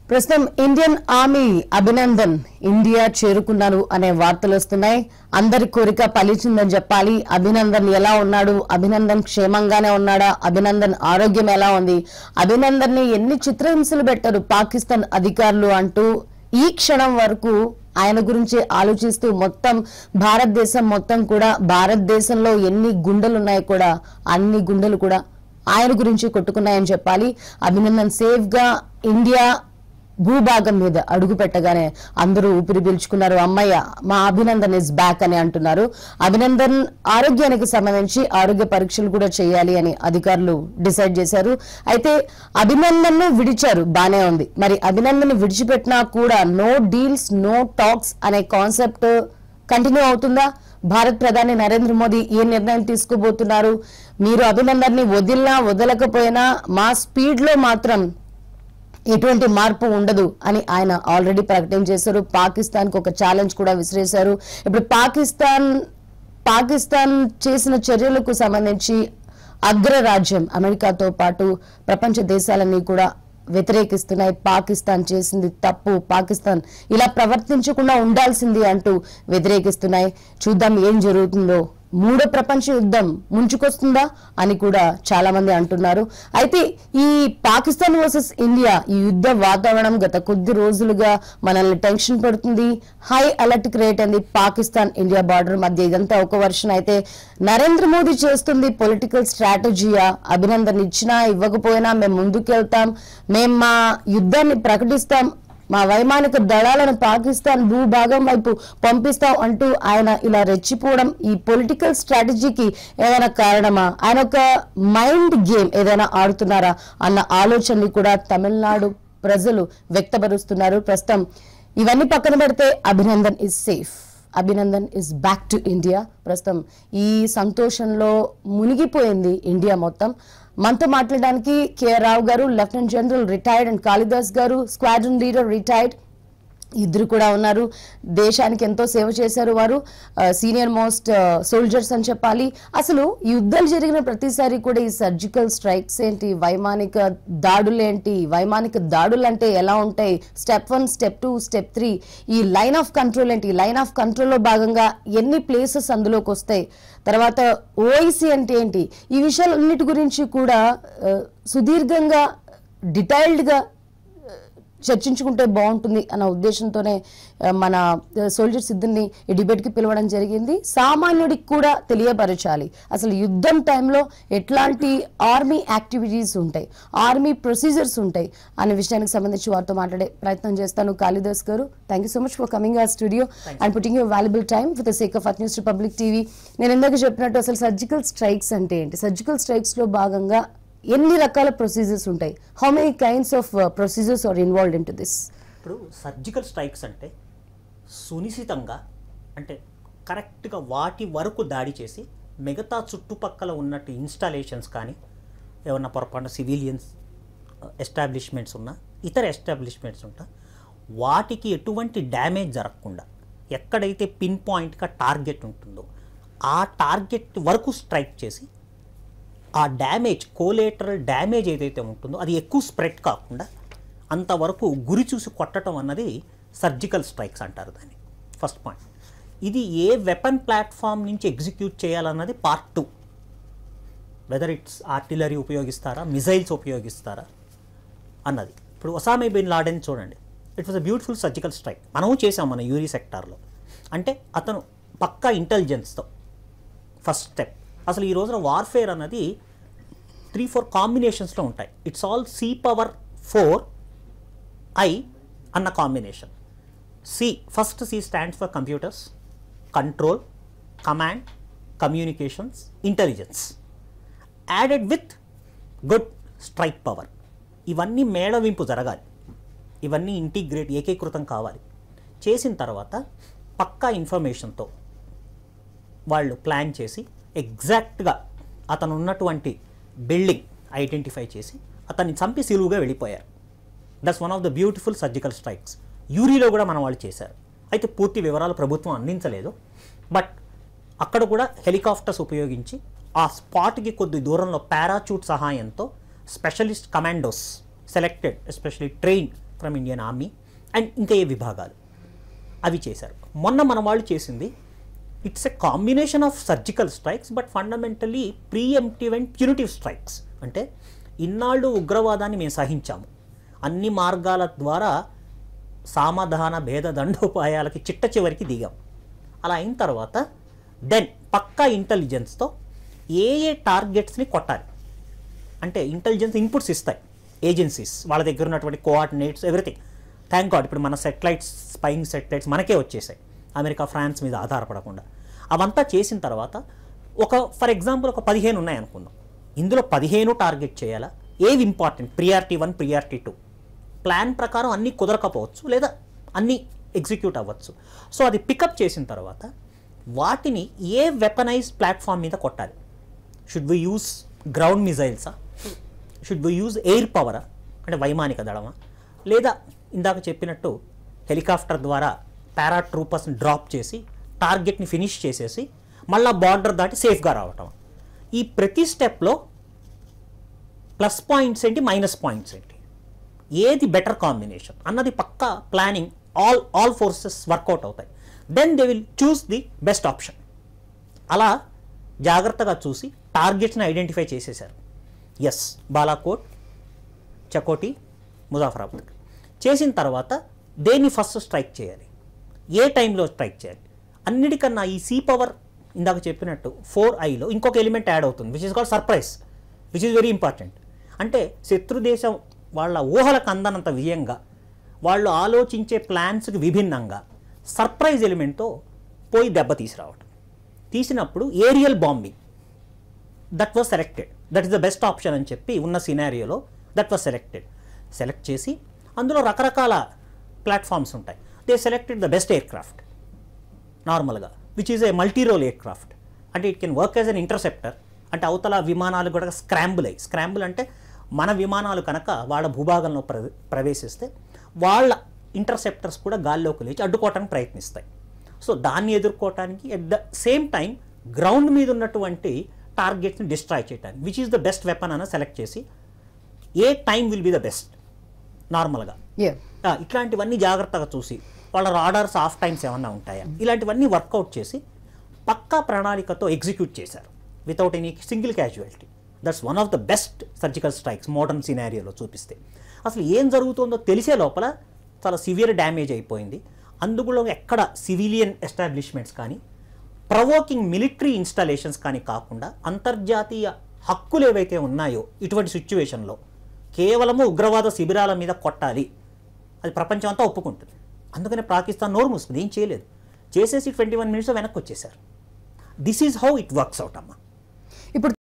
ప్రస్తుతం Indian army Abhinandan India చేరుకున్నారు అనే వార్తలు వస్తున్నాయి. అందరి కోరిక ఫలించిందని చెప్పాలి. అభినందన్ ఎలా ఉన్నాడు? అభినందన్ క్షేమంగానే ఉన్నాడా? అభినందన్ ఆరోగ్యం ఎలా ఉంది? అభినందన్ ని ఎన్ని చిత్రహింసలు పెట్టారు పాకిస్తాన్ అధికారులు అంటూ ఈ క్షణం వరకు ఆయన గురించి ఆలోచిస్తూ మొత్తం భారతదేశం మొత్తం కూడా భారతదేశంలో ఎన్ని గుండెలు ఉన్నాయి కూడా అన్ని గుండెలు కూడా ఆయన గురించి కొట్టుకున్నాయని చెప్పాలి. అభినందన్ సేఫ్ గా ఇండియా భూభాగం మీద అడుగు పెట్టగానే అందరూ ఊపిరి పీల్చుకున్నారు. అమ్మయ్య, మా అభినందన్ ఇస్ బ్యాక్ అని అంటున్నారు. అభినందన్ ఆరోగ్యానికి సంబంధించి ఆరోగ్య పరీక్షలు కూడా చేయాలి అని అధికారులు డిసైడ్ చేశారు. అయితే అభినందన్ ను విడిచారు, బానే ఉంది. మరి అభినందన్ విడిచిపెట్టినా కూడా నో డీల్స్ నో టాక్స్ అనే కాన్సెప్ట్ కంటిన్యూ అవుతుందా? భారత్ ప్రధాని నరేంద్ర మోదీ ఏ నిర్ణయం తీసుకోబోతున్నారు? మీరు అభినందన్ ని వదిలినా వదలకపోయినా మా స్పీడ్ లో మాత్రం ఎటువంటి మార్పు ఉండదు అని ఆయన ఆల్రెడీ ప్రకటించేశారు. పాకిస్తాన్ కు ఒక ఛాలెంజ్ కూడా విసిరేశారు. ఇప్పుడు పాకిస్తాన్ చేసిన చర్యలకు సంబంధించి అగ్రరాజ్యం అమెరికాతో పాటు ప్రపంచ దేశాలన్నీ కూడా వ్యతిరేకిస్తున్నాయి. పాకిస్తాన్ చేసింది తప్పు, పాకిస్తాన్ ఇలా ప్రవర్తించకుండా ఉండాల్సింది అంటూ వ్యతిరేకిస్తున్నాయి. చూద్దాం ఏం జరుగుతుందో. మూడో ప్రపంచ యుద్ధం ముంచుకొస్తుందా అని కూడా చాలా మంది అంటున్నారు. అయితే ఈ పాకిస్తాన్ వర్సెస్ ఇండియా ఈ యుద్ధ వాతావరణం గత కొద్ది రోజులుగా మనల్ని టెన్షన్ పడుతుంది. హై అలర్ట్ క్రియేట్ అయింది పాకిస్తాన్ ఇండియా బార్డర్ మధ్య. ఇదంతా ఒక వర్షన్. అయితే నరేంద్ర మోదీ చేస్తుంది పొలిటికల్ స్ట్రాటజీయా? అభినందన్ ఇచ్చినా ఇవ్వకపోయినా మేము ముందుకెళ్తాం, మేము మా యుద్ధాన్ని ప్రకటిస్తాం, మా వైమానిక దళాలను పాకిస్తాన్ భూభాగం వైపు పంపిస్తాం అంటూ ఆయన ఇలా రెచ్చిపోవడం ఈ పొలిటికల్ స్ట్రాటజీకి ఏదైనా కారణమా? ఆయన ఒక మైండ్ గేమ్ ఏదైనా ఆడుతున్నారా అన్న ఆలోచనని కూడా తమిళనాడు ప్రజలు వ్యక్తపరుస్తున్నారు. ప్రస్తుతం ఇవన్నీ పక్కన పెడితే Abhinandan is safe, Abhinandan is back to India. ప్రస్తుతం ఈ సంతోషంలో మునిగిపోయింది ఇండియా మొత్తం. మనతో మాట్లాడడానికి కేఆర్ రావు గారు lieutenant general retired and Kalidas గారు స్క్వాడ్రన్ లీడర్ రిటైర్డ్, ఇద్దరు కూడా ఉన్నారు. దేశానికి ఎంతో సేవ చేశారు వారు, సీనియర్ మోస్ట్ సోల్జర్స్ అని చెప్పాలి. అసలు యుద్ధాలు జరిగిన ప్రతిసారి కూడా ఈ సర్జికల్ స్ట్రైక్స్ ఏంటి, వైమానిక దాడులు ఏంటి, వైమానిక దాడులు అంటే ఎలా ఉంటాయి, స్టెప్ 1 స్టెప్ 2 స్టెప్ 3, ఈ లైన్ ఆఫ్ కంట్రోల్ ఏంటి, లైన్ ఆఫ్ కంట్రోల్లో భాగంగా ఎన్ని ప్లేసెస్ అందులోకి వస్తాయి, తర్వాత ఓఐసి అంటే ఏంటి, ఈ విషయాలన్నిటి గురించి కూడా సుదీర్ఘంగా డీటెయిల్డ్గా చర్చించుకుంటే బాగుంటుంది అన్న ఉద్దేశంతోనే మన సోల్జర్స్ ఇద్దరిని ఈ డిబేట్కి పిలవడం జరిగింది. సామాన్యుడికి కూడా తెలియపరచాలి అసలు యుద్ధం టైంలో ఎట్లాంటి ఆర్మీ యాక్టివిటీస్ ఉంటాయి, ఆర్మీ ప్రొసీజర్స్ ఉంటాయి అనే విషయానికి సంబంధించి వారితో మాట్లాడే ప్రయత్నం చేస్తాను. కాళిదాస్ గారు, thank you so much for coming our studio and putting your valuable time for the sake of at news republic TV. నేను ఇందాక చెప్పినట్టు అసలు సర్జికల్ స్ట్రైక్స్ అంటే ఏంటి, సర్జికల్ స్ట్రైక్స్ లో భాగంగా ఎన్ని రకాల ప్రొసీజర్స్ ఉంటాయి, how many kinds of procedures are involved in to this? ఇప్పుడు సర్జికల్ స్ట్రైక్స్ అంటే సునిశ్చితంగా, అంటే కరెక్ట్గా వాటి వరకు దాడి చేసి మిగతా చుట్టుపక్కల ఉన్నట్టు ఇన్స్టాలేషన్స్ కానీ ఏమన్నా పొరపాటున సివిలియన్స్ ఎస్టాబ్లిష్మెంట్స్ ఉన్నా ఇతర ఎస్టాబ్లిష్మెంట్స్ ఉంటా వాటికి ఎటువంటి డ్యామేజ్ జరగకుండా ఎక్కడైతే పిన్ పాయింట్గా టార్గెట్ ఉంటుందో ఆ టార్గెట్ వరకు స్ట్రైక్ చేసి ఆ డ్యామేజ్, కోలేటరల్ డ్యామేజ్ ఏదైతే ఉంటుందో అది ఎక్కువ స్ప్రెడ్ కాకుండా అంతవరకు గురి చూసి కొట్టడం అన్నది సర్జికల్ స్ట్రైక్స్ అంటారు దాన్ని. First point. ఇది ఏ వెపన్ ప్లాట్ఫామ్ నుంచి ఎగ్జిక్యూట్ చేయాలన్నది పార్ట్ 2. వెదర్ ఇట్స్ ఆర్టిలరీ ఉపయోగిస్తారా, మిజైల్స్ ఉపయోగిస్తారా అన్నది. ఇప్పుడు ఒసామా బిన్ లాడెన్ చూడండి, it was a beautiful surgical strike. మనము చేసాం మన యూరీ సెక్టార్లో. అంటే అతను పక్కా ఇంటెలిజెన్స్తో ఫస్ట్ స్టెప్. అసలు ఈ రోజున వార్ఫేర్ అన్నది 3-4 కాంబినేషన్స్లో ఉంటాయి. ఇట్స్ ఆల్ C⁴I అన్న combination. First C stands for computers, control, command, communications, intelligence added with good strike power. ఇవన్నీ మేళవింపు జరగాలి, ఇవన్నీ ఇంటిగ్రేట్ ఏకీకృతం కావాలి. చేసిన తర్వాత పక్కా ఇన్ఫర్మేషన్తో వాళ్ళు ప్లాన్ చేసి ఎగ్జాక్ట్గా అతను ఉన్నటువంటి బిల్డింగ్ ఐడెంటిఫై చేసి అతన్ని చంపి సిలువుగా వెళ్ళిపోయారు. That's one of the beautiful surgical strikes. యూరీలో కూడా మన వాళ్ళు చేశారు. అయితే పూర్తి వివరాలు ప్రభుత్వం అందించలేదు, బట్ అక్కడ కూడా హెలికాప్టర్స్ ఉపయోగించి ఆ స్పాట్కి కొద్ది దూరంలో పారాచూట్ సహాయంతో specialist commandos selected, especially train from Indian army and ఇంకా ఏ విభాగాలు అవి చేశారు. మొన్న మన వాళ్ళు చేసింది it's a combination of surgical strikes but fundamentally preemptive and punitive strikes. అంటే ఇన్నాళ్ళు ఉగ్రవాదాన్ని మేము సహించాము, అన్ని మార్గాల ద్వారా సామధాన భేద దండోపాయాలకి చిట్ట చివరికి దిగాం. అలా అయిన తర్వాత దెన్ పక్కా ఇంటెలిజెన్స్తో ఏ టార్గెట్స్ని కొట్టాలి అంటే ఇంటెలిజెన్స్ ఇన్పుట్స్ ఇస్తాయి ఏజెన్సీస్, వాళ్ళ దగ్గర ఉన్నటువంటి కోఆర్డినేట్స్ ఎవ్రీథింగ్. థ్యాంక్ గాడ్ ఇప్పుడు మన సెటిలైట్స్, స్పైయింగ్ సెటిలైట్స్ మనకే వచ్చేసాయి, అమెరికా ఫ్రాన్స్ మీద ఆధారపడకుండా. అవంతా చేసిన తర్వాత ఫర్ ఎగ్జాంపుల్ ఒక 15 ఉన్నాయి అనుకుందాం. ఇందులో 15 టార్గెట్ చేయాలా, ఏవి ఇంపార్టెంట్, ప్రియారిటీ 1, ప్రియారిటీ 2. ప్లాన్ ప్రకారం అన్నీ కుదరకపోవచ్చు లేదా అన్నీ ఎగ్జిక్యూట్ అవ్వచ్చు. సో అది పికప్ చేసిన తర్వాత వాటిని ఏ వెపనైజ్డ్ ప్లాట్ఫామ్ మీద కొట్టాలి. షుడ్ వి యూస్ గ్రౌండ్ మిజైల్సా, షుడ్ వి యూజ్ ఎయిర్ పవరా అంటే వైమానిక దళమా, లేదా ఇందాక చెప్పినట్టు హెలికాప్టర్ ద్వారా పారాట్రూపర్స్ని డ్రాప్ చేసి టార్గెట్ని ఫినిష్ చేసేసి మళ్ళీ బార్డర్ దాటి సేఫ్గా రావటం. ఈ ప్రతి స్టెప్లో ప్లస్ పాయింట్స్ ఏంటి, మైనస్ పాయింట్స్ ఏంటి, ఏది బెటర్ కాంబినేషన్ అన్నది పక్కా ప్లానింగ్ ఆల్ ఫోర్సెస్ వర్కౌట్ అవుతాయి. Then they will choose the best option. అలా జాగ్రత్తగా చూసి టార్గెట్స్ని ఐడెంటిఫై చేసేశారు. ఎస్, బాలాకోట్, చకోటి, ముజాఫరాబాద్ చేసిన తర్వాత దేన్ని ఫస్ట్ స్ట్రైక్ చేయాలి, ఏ టైంలో స్ట్రైక్ చేయాలి. అన్నిటికన్నా ఈ సీ పవర్ ఇందాక చెప్పినట్టు 4Iలో ఇంకొక ఎలిమెంట్ యాడ్ అవుతుంది which is called surprise, which is very important. అంటే శత్రుదేశం వాళ్ళ ఊహలకు అందనంత విజయంగా, వాళ్ళు ఆలోచించే ప్లాన్స్కి విభిన్నంగా సర్ప్రైజ్ ఎలిమెంట్తో పోయి దెబ్బ తీసుకురావటం. తీసినప్పుడు aerial bombing that was selected, that is the best option అని చెప్పి ఉన్న సినారియోలో దట్ వాజ్ సెలెక్ట్ చేసి అందులో రకరకాల ప్లాట్ఫామ్స్ ఉంటాయి. They selected the best aircraft నార్మల్గా which is a multi role aircraft. అంటే it can work as an interceptor. అంటే అవతల విమానాలు కూడా స్క్రాంబుల్ అంటే మన విమానాలు కనుక వాళ్ళ భూభాగంలో ప్రవేశిస్తే వాళ్ళ ఇంటర్సెప్టర్స్ కూడా గాల్లోకి లేచి అడ్డుకోవటానికి ప్రయత్నిస్తాయి. సో దాన్ని ఎదుర్కోవటానికి at the same time ground మీద ఉన్నటువంటి టార్గెట్స్ని డిస్ట్రాయ్ చేయడానికి which is the best weapon అని సెలెక్ట్ చేసి ఏ time will be the best నార్మల్గా ఇట్లాంటివన్నీ జాగ్రత్తగా చూసి వాళ్ళ రాడార్స్ ఆఫ్ టైమ్స్ ఏమన్నా ఉంటాయా, ఇలాంటివన్నీ వర్కౌట్ చేసి పక్కా ప్రణాళికతో ఎగ్జిక్యూట్ చేశారు without any single casualty. That's one of the best surgical strikes modern సినారియోలో చూపిస్తే. అసలు ఏం జరుగుతుందో తెలిసే లోపల చాలా సివియర్ డ్యామేజ్ అయిపోయింది. అందులో ఎక్కడ సివిలియన్ ఎస్టాబ్లిష్మెంట్స్ కానీ ప్రవోకింగ్ మిలిటరీ ఇన్స్టాలేషన్స్ కానీ కాకుండా అంతర్జాతీయ హక్కులు ఏవైతే ఉన్నాయో ఇటువంటి సిచ్యువేషన్లో కేవలము ఉగ్రవాద శిబిరాల మీద కొట్టాలి, అది ప్రపంచం అంతా ఒప్పుకుంటుంది. అందుకనే పాకిస్తాన్ నోరు మూసుకుంది, ఏం చేయలేదు, చేసేసి 21 minutes వెనక్కి వచ్చేసారు. This is how it works out అమ్మా. ఇప్పుడు